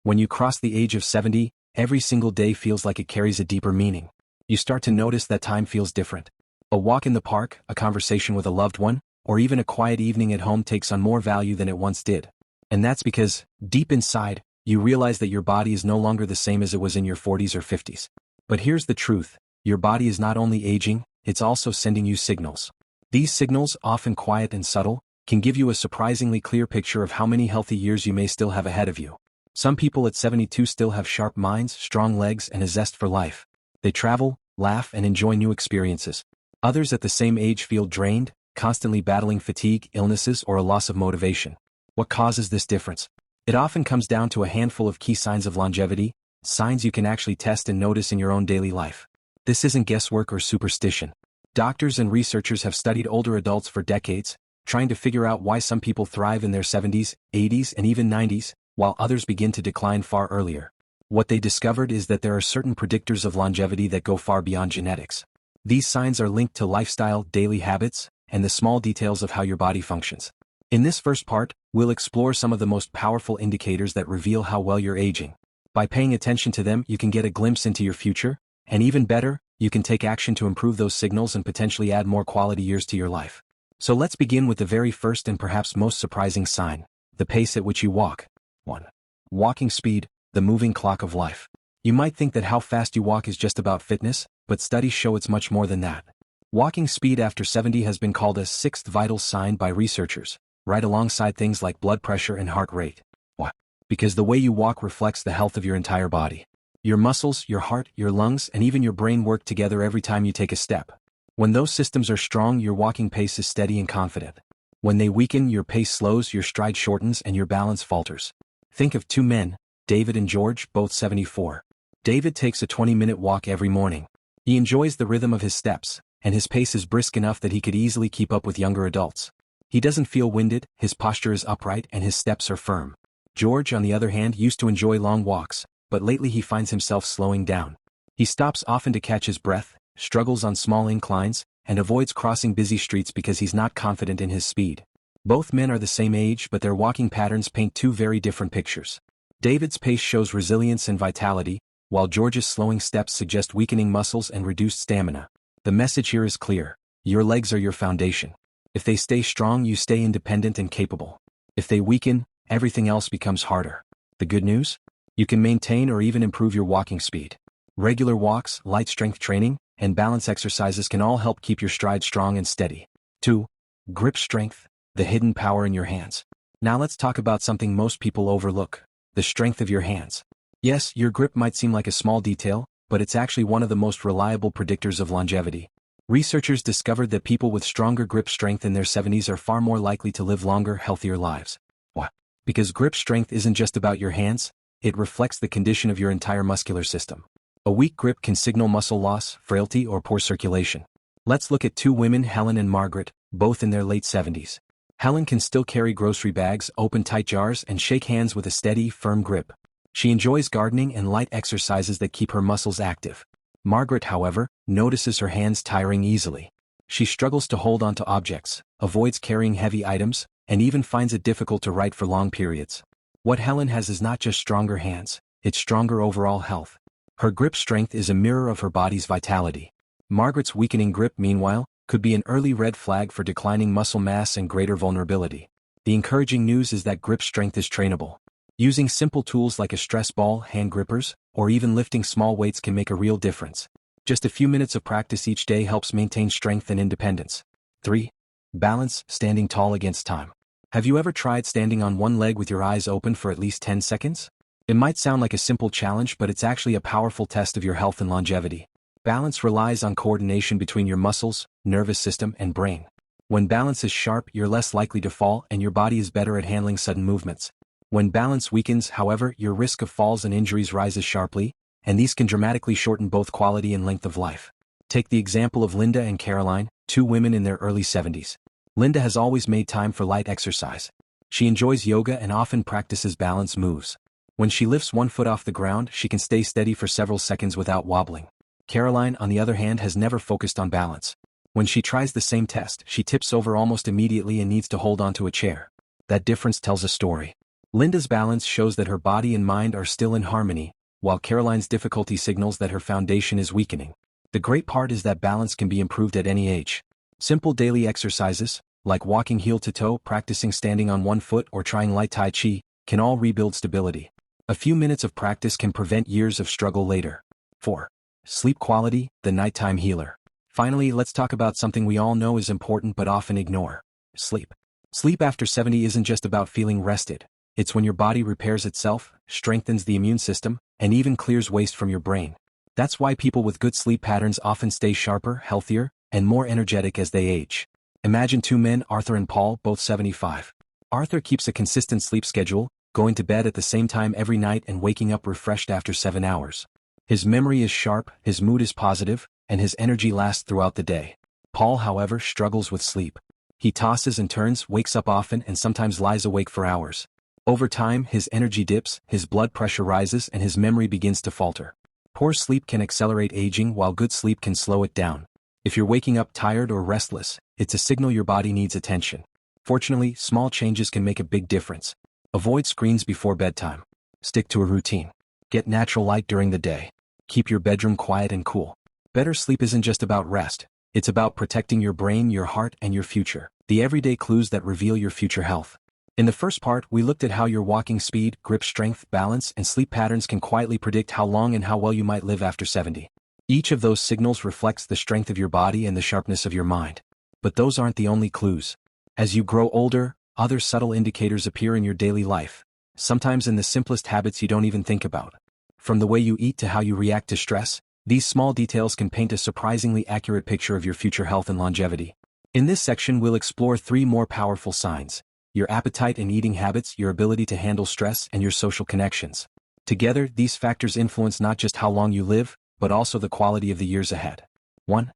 When you cross the age of 70, every single day feels like it carries a deeper meaning. You start to notice that time feels different. A walk in the park, a conversation with a loved one, or even a quiet evening at home takes on more value than it once did. And that's because, deep inside, you realize that your body is no longer the same as it was in your 40s or 50s. But here's the truth: your body is not only aging, it's also sending you signals. These signals, often quiet and subtle, can give you a surprisingly clear picture of how many healthy years you may still have ahead of you. Some people at 72 still have sharp minds, strong legs, and a zest for life. They travel, laugh, and enjoy new experiences. Others at the same age feel drained, constantly battling fatigue, illnesses, or a loss of motivation. What causes this difference? It often comes down to a handful of key signs of longevity, signs you can actually test and notice in your own daily life. This isn't guesswork or superstition. Doctors and researchers have studied older adults for decades, trying to figure out why some people thrive in their 70s, 80s, and even 90s, while others begin to decline far earlier. What they discovered is that there are certain predictors of longevity that go far beyond genetics. These signs are linked to lifestyle, daily habits, and the small details of how your body functions. In this first part, we'll explore some of the most powerful indicators that reveal how well you're aging. By paying attention to them, you can get a glimpse into your future, and even better, you can take action to improve those signals and potentially add more quality years to your life. So let's begin with the very first and perhaps most surprising sign: the pace at which you walk. 1. Walking speed, the moving clock of life. You might think that how fast you walk is just about fitness, but studies show it's much more than that. Walking speed after 70 has been called a sixth vital sign by researchers, right alongside things like blood pressure and heart rate. Why? Because the way you walk reflects the health of your entire body. Your muscles, your heart, your lungs, and even your brain work together every time you take a step. When those systems are strong, your walking pace is steady and confident. When they weaken, your pace slows, your stride shortens, and your balance falters. Think of two men, David and George, both 74. David takes a 20-minute walk every morning. He enjoys the rhythm of his steps, and his pace is brisk enough that he could easily keep up with younger adults. He doesn't feel winded, his posture is upright, and his steps are firm. George, on the other hand, used to enjoy long walks, but lately he finds himself slowing down. He stops often to catch his breath, struggles on small inclines, and avoids crossing busy streets because he's not confident in his speed. Both men are the same age, but their walking patterns paint two very different pictures. David's pace shows resilience and vitality, while George's slowing steps suggest weakening muscles and reduced stamina. The message here is clear: your legs are your foundation. If they stay strong, you stay independent and capable. If they weaken, everything else becomes harder. The good news? You can maintain or even improve your walking speed. Regular walks, light strength training, and balance exercises can all help keep your stride strong and steady. 2. Grip strength, the hidden power in your hands. Now let's talk about something most people overlook: the strength of your hands. Yes, your grip might seem like a small detail, but it's actually one of the most reliable predictors of longevity. Researchers discovered that people with stronger grip strength in their 70s are far more likely to live longer, healthier lives. Why? Because grip strength isn't just about your hands, it reflects the condition of your entire muscular system. A weak grip can signal muscle loss, frailty, or poor circulation. Let's look at two women, Helen and Margaret, both in their late 70s. Helen can still carry grocery bags, open tight jars, and shake hands with a steady, firm grip. She enjoys gardening and light exercises that keep her muscles active. Margaret, however, notices her hands tiring easily. She struggles to hold onto objects, avoids carrying heavy items, and even finds it difficult to write for long periods. What Helen has is not just stronger hands, it's stronger overall health. Her grip strength is a mirror of her body's vitality. Margaret's weakening grip, meanwhile, could be an early red flag for declining muscle mass and greater vulnerability. The encouraging news is that grip strength is trainable. Using simple tools like a stress ball, hand grippers, or even lifting small weights can make a real difference. Just a few minutes of practice each day helps maintain strength and independence. 3. Balance, standing tall against time. Have you ever tried standing on one leg with your eyes open for at least 10 seconds? It might sound like a simple challenge, but it's actually a powerful test of your health and longevity. Balance relies on coordination between your muscles, nervous system, and brain. When balance is sharp, you're less likely to fall, and your body is better at handling sudden movements. When balance weakens, however, your risk of falls and injuries rises sharply, and these can dramatically shorten both quality and length of life. Take the example of Linda and Caroline, two women in their early 70s. Linda has always made time for light exercise. She enjoys yoga and often practices balance moves. When she lifts one foot off the ground, she can stay steady for several seconds without wobbling. Caroline, on the other hand, has never focused on balance. When she tries the same test, she tips over almost immediately and needs to hold onto a chair. That difference tells a story. Linda's balance shows that her body and mind are still in harmony, while Caroline's difficulty signals that her foundation is weakening. The great part is that balance can be improved at any age. Simple daily exercises, like walking heel to toe, practicing standing on one foot, or trying light Tai Chi, can all rebuild stability. A few minutes of practice can prevent years of struggle later. 4. Sleep quality, the nighttime healer. Finally, let's talk about something we all know is important but often ignore. Sleep. Sleep after 70 isn't just about feeling rested. It's when your body repairs itself, strengthens the immune system, and even clears waste from your brain. That's why people with good sleep patterns often stay sharper, healthier, and more energetic as they age. Imagine two men, Arthur and Paul, both 75. Arthur keeps a consistent sleep schedule, going to bed at the same time every night and waking up refreshed after 7 hours. His memory is sharp, his mood is positive, and his energy lasts throughout the day. Paul, however, struggles with sleep. He tosses and turns, wakes up often, and sometimes lies awake for hours. Over time, his energy dips, his blood pressure rises, and his memory begins to falter. Poor sleep can accelerate aging, while good sleep can slow it down. If you're waking up tired or restless, it's a signal your body needs attention. Fortunately, small changes can make a big difference. Avoid screens before bedtime. Stick to a routine. Get natural light during the day. Keep your bedroom quiet and cool. Better sleep isn't just about rest. It's about protecting your brain, your heart, and your future. The everyday clues that reveal your future health. In the first part, we looked at how your walking speed, grip strength, balance, and sleep patterns can quietly predict how long and how well you might live after 70. Each of those signals reflects the strength of your body and the sharpness of your mind. But those aren't the only clues. As you grow older, other subtle indicators appear in your daily life, sometimes in the simplest habits you don't even think about. From the way you eat to how you react to stress, these small details can paint a surprisingly accurate picture of your future health and longevity. In this section, we'll explore 3 more powerful signs: your appetite and eating habits, your ability to handle stress, and your social connections. Together, these factors influence not just how long you live, but also the quality of the years ahead. 1.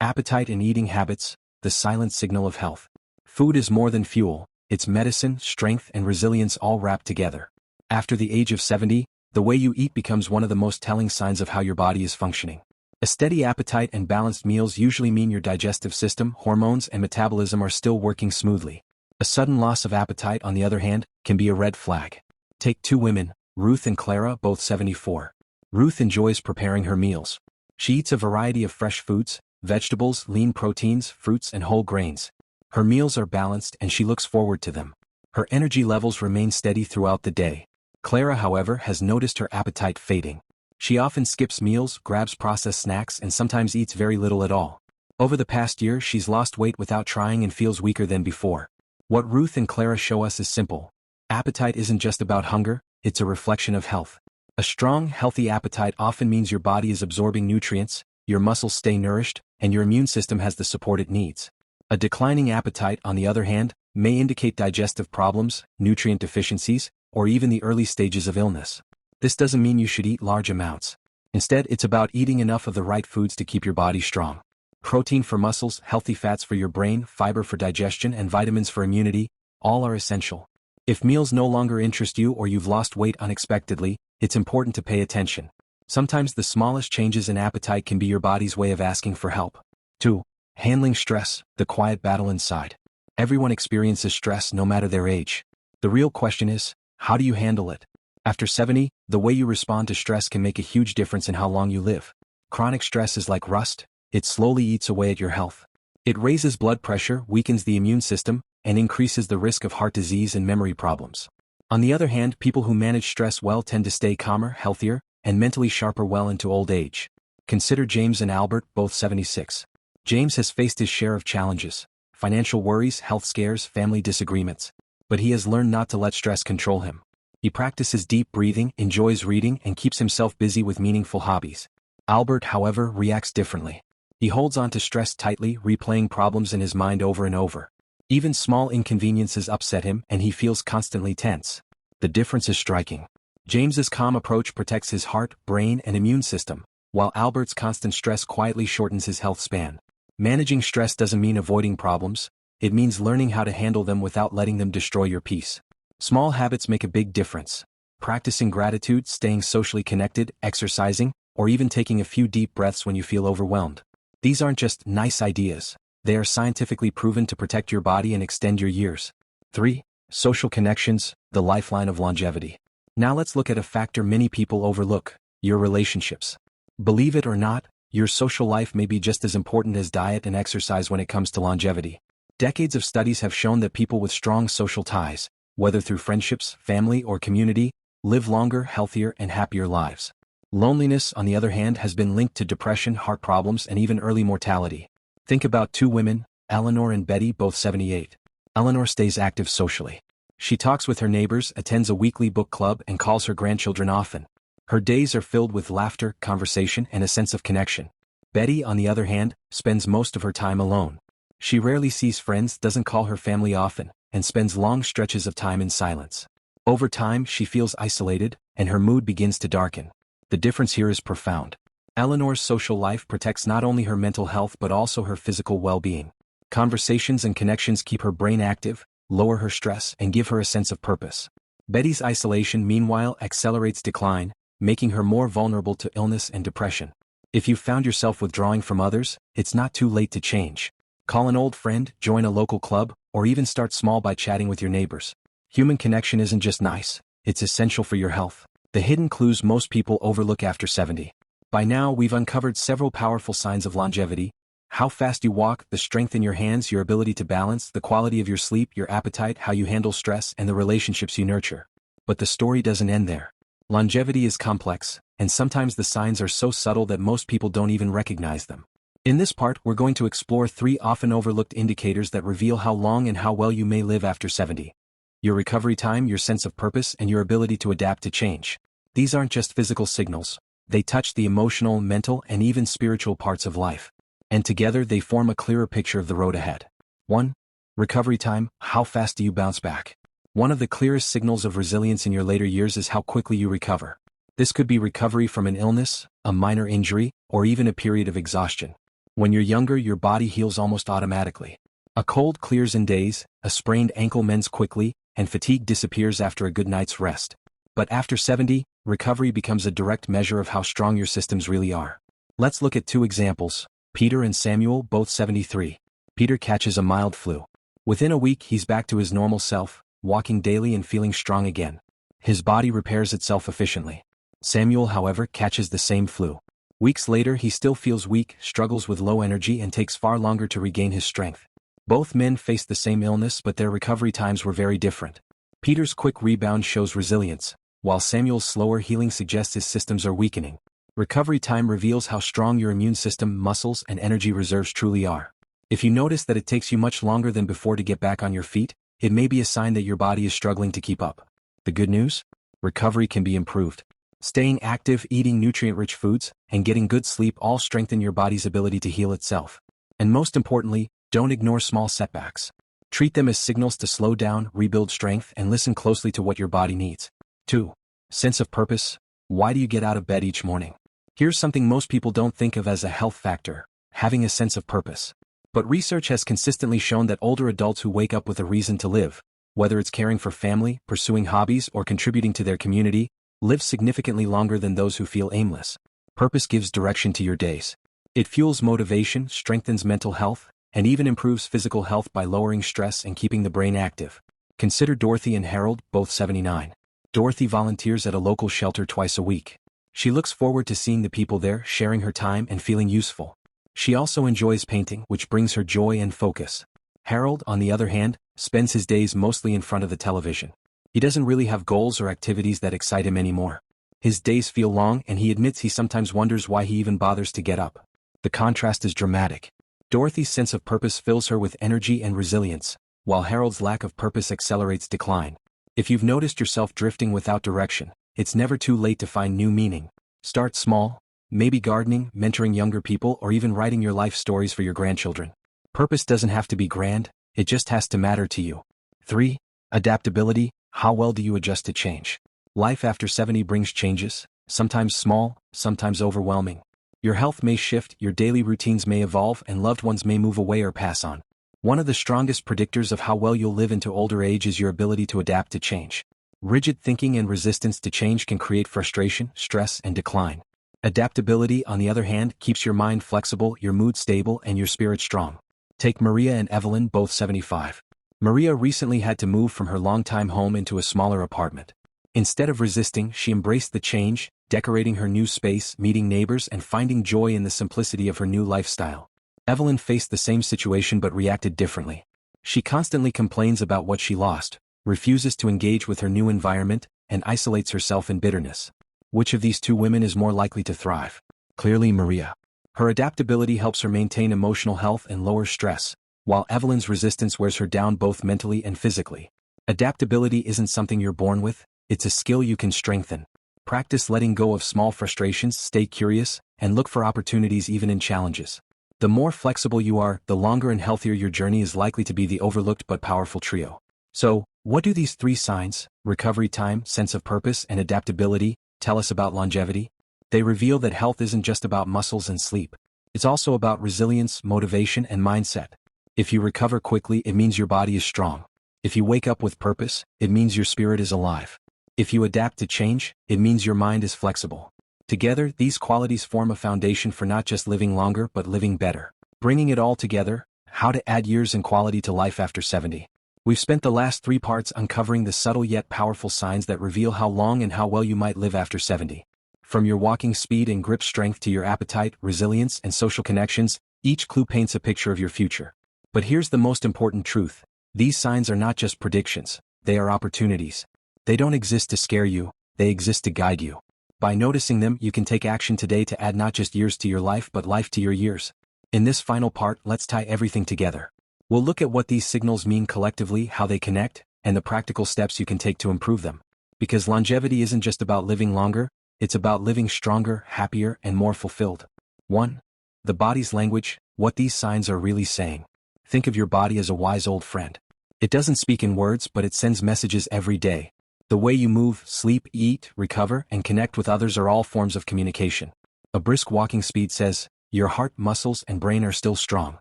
Appetite and eating habits, the silent signal of health. Food is more than fuel, it's medicine, strength, and resilience all wrapped together. After the age of 70, the way you eat becomes one of the most telling signs of how your body is functioning. A steady appetite and balanced meals usually mean your digestive system, hormones, and metabolism are still working smoothly. A sudden loss of appetite, on the other hand, can be a red flag. Take 2 women, Ruth and Clara, both 74. Ruth enjoys preparing her meals. She eats a variety of fresh foods, vegetables, lean proteins, fruits, and whole grains. Her meals are balanced and she looks forward to them. Her energy levels remain steady throughout the day. Clara, however, has noticed her appetite fading. She often skips meals, grabs processed snacks, and sometimes eats very little at all. Over the past year, she's lost weight without trying and feels weaker than before. What Ruth and Clara show us is simple. Appetite isn't just about hunger, it's a reflection of health. A strong, healthy appetite often means your body is absorbing nutrients, your muscles stay nourished, and your immune system has the support it needs. A declining appetite, on the other hand, may indicate digestive problems, nutrient deficiencies, or even the early stages of illness. This doesn't mean you should eat large amounts. Instead, it's about eating enough of the right foods to keep your body strong. Protein for muscles, healthy fats for your brain, fiber for digestion, and vitamins for immunity, all are essential. If meals no longer interest you or you've lost weight unexpectedly, it's important to pay attention. Sometimes the smallest changes in appetite can be your body's way of asking for help. 2. Handling stress, the quiet battle inside. Everyone experiences stress no matter their age. The real question is, how do you handle it? After 70, the way you respond to stress can make a huge difference in how long you live. Chronic stress is like rust, it slowly eats away at your health. It raises blood pressure, weakens the immune system, and increases the risk of heart disease and memory problems. On the other hand, people who manage stress well tend to stay calmer, healthier, and mentally sharper well into old age. Consider James and Albert, both 76. James has faced his share of challenges: financial worries, health scares, family disagreements. But he has learned not to let stress control him. He practices deep breathing, enjoys reading, and keeps himself busy with meaningful hobbies. Albert, however, reacts differently. He holds on to stress tightly, replaying problems in his mind over and over. Even small inconveniences upset him, and he feels constantly tense. The difference is striking. James's calm approach protects his heart, brain, and immune system, while Albert's constant stress quietly shortens his health span. Managing stress doesn't mean avoiding problems, it means learning how to handle them without letting them destroy your peace. Small habits make a big difference. Practicing gratitude, staying socially connected, exercising, or even taking a few deep breaths when you feel overwhelmed. These aren't just nice ideas. They are scientifically proven to protect your body and extend your years. 3. Social connections, the lifeline of longevity. Now let's look at a factor many people overlook: your relationships. Believe it or not, your social life may be just as important as diet and exercise when it comes to longevity. Decades of studies have shown that people with strong social ties, whether through friendships, family, or community, live longer, healthier, and happier lives. Loneliness, on the other hand, has been linked to depression, heart problems, and even early mortality. Think about two women, Eleanor and Betty, both 78. Eleanor stays active socially. She talks with her neighbors, attends a weekly book club, and calls her grandchildren often. Her days are filled with laughter, conversation, and a sense of connection. Betty, on the other hand, spends most of her time alone. She rarely sees friends, doesn't call her family often, and spends long stretches of time in silence. Over time, she feels isolated, and her mood begins to darken. The difference here is profound. Eleanor's social life protects not only her mental health but also her physical well-being. Conversations and connections keep her brain active, lower her stress, and give her a sense of purpose. Betty's isolation, meanwhile, accelerates decline, making her more vulnerable to illness and depression. If you've found yourself withdrawing from others, it's not too late to change. Call an old friend, join a local club, or even start small by chatting with your neighbors. Human connection isn't just nice, it's essential for your health. The hidden clues most people overlook after 70. By now, we've uncovered several powerful signs of longevity: how fast you walk, the strength in your hands, your ability to balance, the quality of your sleep, your appetite, how you handle stress, and the relationships you nurture. But the story doesn't end there. Longevity is complex, and sometimes the signs are so subtle that most people don't even recognize them. In this part, we're going to explore 3 often overlooked indicators that reveal how long and how well you may live after 70. Your recovery time, your sense of purpose, and your ability to adapt to change. These aren't just physical signals. They touch the emotional, mental, and even spiritual parts of life. And together they form a clearer picture of the road ahead. 1. Recovery time. How fast do you bounce back? One of the clearest signals of resilience in your later years is how quickly you recover. This could be recovery from an illness, a minor injury, or even a period of exhaustion. When you're younger, your body heals almost automatically. A cold clears in days, a sprained ankle mends quickly, and fatigue disappears after a good night's rest. But after 70, recovery becomes a direct measure of how strong your systems really are. Let's look at 2 examples. Peter and Samuel, both 73. Peter catches a mild flu. Within a week, he's back to his normal self, walking daily and feeling strong again. His body repairs itself efficiently. Samuel, however, catches the same flu. Weeks later, he still feels weak, struggles with low energy, and takes far longer to regain his strength. Both men faced the same illness, but their recovery times were very different. Peter's quick rebound shows resilience, while Samuel's slower healing suggests his systems are weakening. Recovery time reveals how strong your immune system, muscles, and energy reserves truly are. If you notice that it takes you much longer than before to get back on your feet, it may be a sign that your body is struggling to keep up. The good news? Recovery can be improved. Staying active, eating nutrient-rich foods, and getting good sleep all strengthen your body's ability to heal itself. And most importantly, don't ignore small setbacks. Treat them as signals to slow down, rebuild strength, and listen closely to what your body needs. 2. Sense of purpose. Why do you get out of bed each morning? Here's something most people don't think of as a health factor: having a sense of purpose. But research has consistently shown that older adults who wake up with a reason to live, whether it's caring for family, pursuing hobbies, or contributing to their community, live significantly longer than those who feel aimless. Purpose gives direction to your days. It fuels motivation, strengthens mental health, and even improves physical health by lowering stress and keeping the brain active. Consider Dorothy and Harold, both 79. Dorothy volunteers at a local shelter twice a week. She looks forward to seeing the people there, sharing her time, and feeling useful. She also enjoys painting, which brings her joy and focus. Harold, on the other hand, spends his days mostly in front of the television. He doesn't really have goals or activities that excite him anymore. His days feel long, and he admits he sometimes wonders why he even bothers to get up. The contrast is dramatic. Dorothy's sense of purpose fills her with energy and resilience, while Harold's lack of purpose accelerates decline. If you've noticed yourself drifting without direction, it's never too late to find new meaning. Start small, maybe gardening, mentoring younger people, or even writing your life stories for your grandchildren. Purpose doesn't have to be grand, it just has to matter to you. 3. Adaptability. How well do you adjust to change? Life after 70 brings changes, sometimes small, sometimes overwhelming. Your health may shift, your daily routines may evolve, and loved ones may move away or pass on. One of the strongest predictors of how well you'll live into older age is your ability to adapt to change. Rigid thinking and resistance to change can create frustration, stress, and decline. Adaptability, on the other hand, keeps your mind flexible, your mood stable, and your spirit strong. Take Maria and Evelyn, both 75. Maria recently had to move from her longtime home into a smaller apartment. Instead of resisting, she embraced the change, decorating her new space, meeting neighbors, and finding joy in the simplicity of her new lifestyle. Evelyn faced the same situation but reacted differently. She constantly complains about what she lost, refuses to engage with her new environment, and isolates herself in bitterness. Which of these two women is more likely to thrive? Clearly Maria. Her adaptability helps her maintain emotional health and lower stress, while Evelyn's resistance wears her down both mentally and physically. Adaptability isn't something you're born with, it's a skill you can strengthen. Practice letting go of small frustrations, stay curious, and look for opportunities even in challenges. The more flexible you are, the longer and healthier your journey is likely to be. The overlooked but powerful trio. So, what do these three signs, recovery time, sense of purpose, and adaptability, tell us about longevity? They reveal that health isn't just about muscles and sleep. It's also about resilience, motivation, and mindset. If you recover quickly, it means your body is strong. If you wake up with purpose, it means your spirit is alive. If you adapt to change, it means your mind is flexible. Together, these qualities form a foundation for not just living longer but living better. Bringing it all together, how to add years and quality to life after 70. We've spent the last 3 parts uncovering the subtle yet powerful signs that reveal how long and how well you might live after 70. From your walking speed and grip strength to your appetite, resilience, and social connections, each clue paints a picture of your future. But here's the most important truth. These signs are not just predictions, they are opportunities. They don't exist to scare you, they exist to guide you. By noticing them, you can take action today to add not just years to your life but life to your years. In this final part, let's tie everything together. We'll look at what these signals mean collectively, how they connect, and the practical steps you can take to improve them. Because longevity isn't just about living longer, it's about living stronger, happier, and more fulfilled. 1. The body's language, what these signs are really saying. Think of your body as a wise old friend. It doesn't speak in words, but it sends messages every day. The way you move, sleep, eat, recover, and connect with others are all forms of communication. A brisk walking speed says, your heart, muscles, and brain are still strong.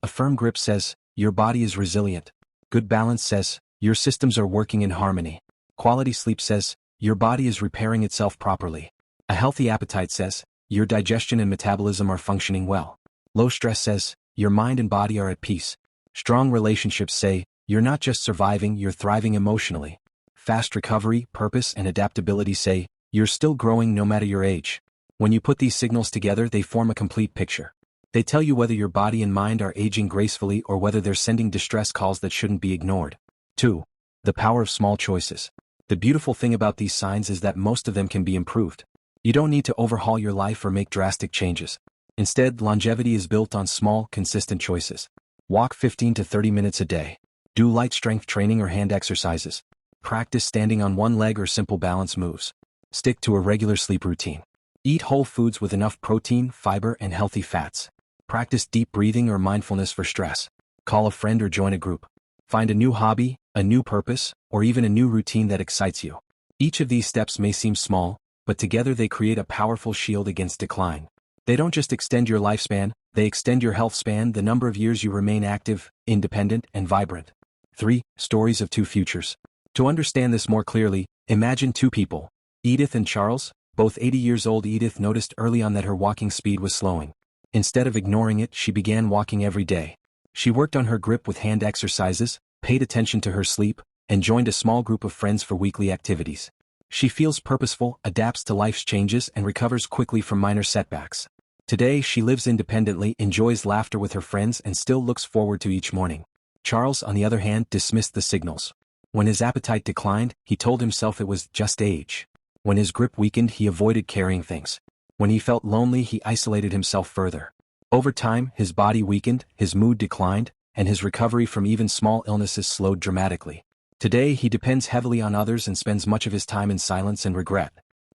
A firm grip says, your body is resilient. Good balance says, your systems are working in harmony. Quality sleep says, your body is repairing itself properly. A healthy appetite says, your digestion and metabolism are functioning well. Low stress says, your mind and body are at peace. Strong relationships say, you're not just surviving, you're thriving emotionally. Fast recovery, purpose, and adaptability say, you're still growing no matter your age. When you put these signals together, they form a complete picture. They tell you whether your body and mind are aging gracefully or whether they're sending distress calls that shouldn't be ignored. 2. The power of small choices. The beautiful thing about these signs is that most of them can be improved. You don't need to overhaul your life or make drastic changes. Instead, longevity is built on small, consistent choices. Walk 15 to 30 minutes a day. Do light strength training or hand exercises. Practice standing on one leg or simple balance moves. Stick to a regular sleep routine. Eat whole foods with enough protein, fiber, and healthy fats. Practice deep breathing or mindfulness for stress. Call a friend or join a group. Find a new hobby, a new purpose, or even a new routine that excites you. Each of these steps may seem small, but together they create a powerful shield against decline. They don't just extend your lifespan, they extend your health span, the number of years you remain active, independent, and vibrant. 3. Stories of two futures. To understand this more clearly, imagine two people, Edith and Charles, both 80 years old. Edith noticed early on that her walking speed was slowing. Instead of ignoring it, she began walking every day. She worked on her grip with hand exercises, paid attention to her sleep, and joined a small group of friends for weekly activities. She feels purposeful, adapts to life's changes, and recovers quickly from minor setbacks. Today, she lives independently, enjoys laughter with her friends, and still looks forward to each morning. Charles, on the other hand, dismissed the signals. When his appetite declined, he told himself it was just age. When his grip weakened, he avoided carrying things. When he felt lonely, he isolated himself further. Over time, his body weakened, his mood declined, and his recovery from even small illnesses slowed dramatically. Today, he depends heavily on others and spends much of his time in silence and regret.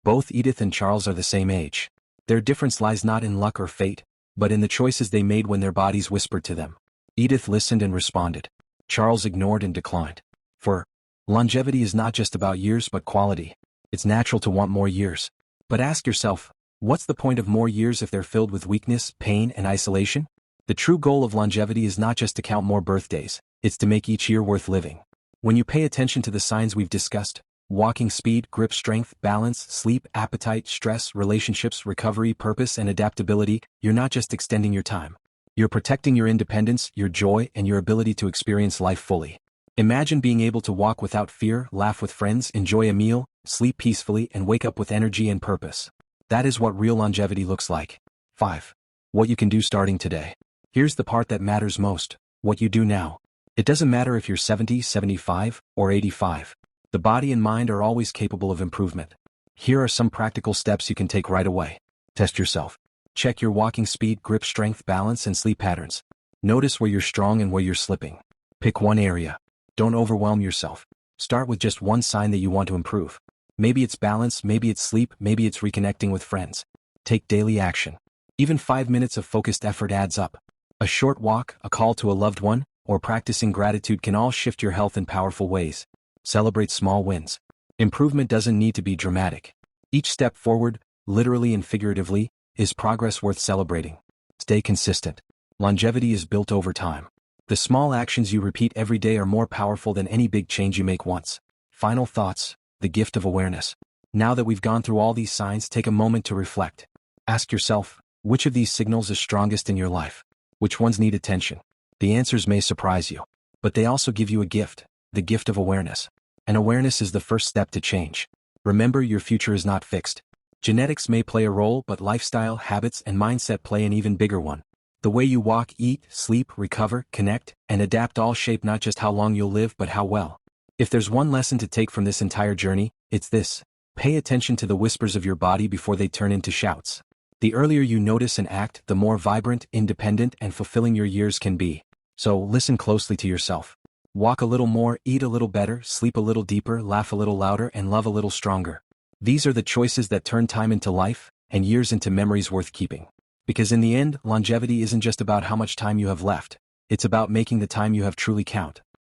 Both Edith and Charles are the same age. Their difference lies not in luck or fate, but in the choices they made when their bodies whispered to them. Edith listened and responded. Charles ignored and declined. For longevity is not just about years but quality. It's natural to want more years. But ask yourself, what's the point of more years if they're filled with weakness, pain, and isolation? The true goal of longevity is not just to count more birthdays, it's to make each year worth living. When you pay attention to the signs we've discussed, walking speed, grip strength, balance, sleep, appetite, stress, relationships, recovery, purpose, and adaptability, you're not just extending your time. You're protecting your independence, your joy, and your ability to experience life fully. Imagine being able to walk without fear, laugh with friends, enjoy a meal, sleep peacefully, and wake up with energy and purpose. That is what real longevity looks like. 5. What you can do starting today. Here's the part that matters most: what you do now. It doesn't matter if you're 70, 75, or 85. The body and mind are always capable of improvement. Here are some practical steps you can take right away. Test yourself. Check your walking speed, grip strength, balance, and sleep patterns. Notice where you're strong and where you're slipping. Pick one area. Don't overwhelm yourself. Start with just one sign that you want to improve. Maybe it's balance, maybe it's sleep, maybe it's reconnecting with friends. Take daily action. Even 5 minutes of focused effort adds up. A short walk, a call to a loved one, or practicing gratitude can all shift your health in powerful ways. Celebrate small wins. Improvement doesn't need to be dramatic. Each step forward, literally and figuratively, is progress worth celebrating. Stay consistent. Longevity is built over time. The small actions you repeat every day are more powerful than any big change you make once. Final thoughts: the gift of awareness. Now that we've gone through all these signs, take a moment to reflect. Ask yourself, which of these signals is strongest in your life? Which ones need attention? The answers may surprise you, but they also give you a gift, the gift of awareness. And awareness is the first step to change. Remember, your future is not fixed. Genetics may play a role, but lifestyle, habits, and mindset play an even bigger one. The way you walk, eat, sleep, recover, connect, and adapt all shape not just how long you'll live but how well. If there's one lesson to take from this entire journey, it's this: pay attention to the whispers of your body before they turn into shouts. The earlier you notice and act, the more vibrant, independent, and fulfilling your years can be. So listen closely to yourself. Walk a little more, eat a little better, sleep a little deeper, laugh a little louder, and love a little stronger. These are the choices that turn time into life, and years into memories worth keeping. Because in the end, longevity isn't just about how much time you have left. It's about making the time you have truly count.